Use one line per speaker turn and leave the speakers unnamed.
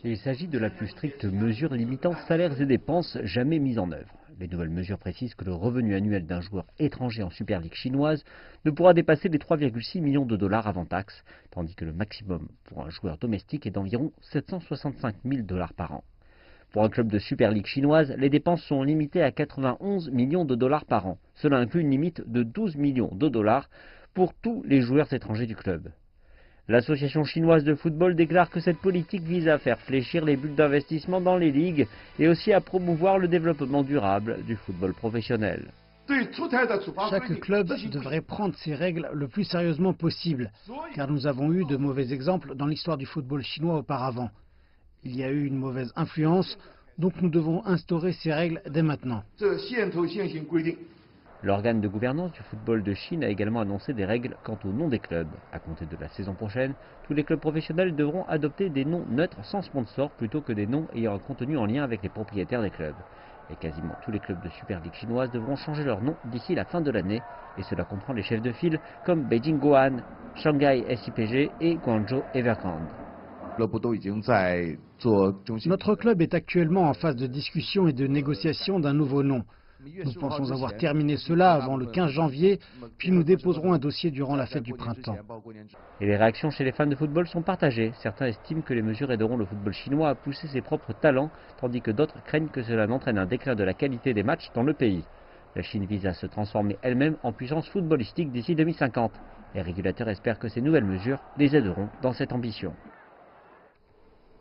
Il s'agit de la plus stricte mesure limitant salaires et dépenses jamais mise en œuvre. Les nouvelles mesures précisent que le revenu annuel d'un joueur étranger en Super League chinoise ne pourra dépasser les 3,6 millions de dollars avant taxe, tandis que le maximum pour un joueur domestique est d'environ 765 000 dollars par an. Pour un club de Super League chinoise, les dépenses sont limitées à 91 millions de dollars par an. Cela inclut une limite de 12 millions de dollars pour tous les joueurs étrangers du club. L'association chinoise de football déclare que cette politique vise à faire fléchir les buts d'investissement dans les ligues et aussi à promouvoir le développement durable du football professionnel.
Chaque club devrait prendre ses règles le plus sérieusement possible, car nous avons eu de mauvais exemples dans l'histoire du football chinois auparavant. Il y a eu une mauvaise influence, donc nous devons instaurer ces règles dès maintenant.
L'organe de gouvernance du football de Chine a également annoncé des règles quant au nom des clubs. À compter de la saison prochaine, tous les clubs professionnels devront adopter des noms neutres sans sponsor plutôt que des noms ayant un contenu en lien avec les propriétaires des clubs. Et quasiment tous les clubs de Super League chinoise devront changer leur nom d'ici la fin de l'année, et cela comprend les chefs de file comme Beijing Guoan, Shanghai SIPG et Guangzhou Evergrande.
Notre club est actuellement en phase de discussion et de négociation d'un nouveau nom. Nous pensons avoir terminé cela avant le 15 janvier, puis nous déposerons un dossier durant la fête du printemps.
Et les réactions chez les fans de football sont partagées. Certains estiment que les mesures aideront le football chinois à pousser ses propres talents, tandis que d'autres craignent que cela n'entraîne un déclin de la qualité des matchs dans le pays. La Chine vise à se transformer elle-même en puissance footballistique d'ici 2050. Les régulateurs espèrent que ces nouvelles mesures les aideront dans cette ambition.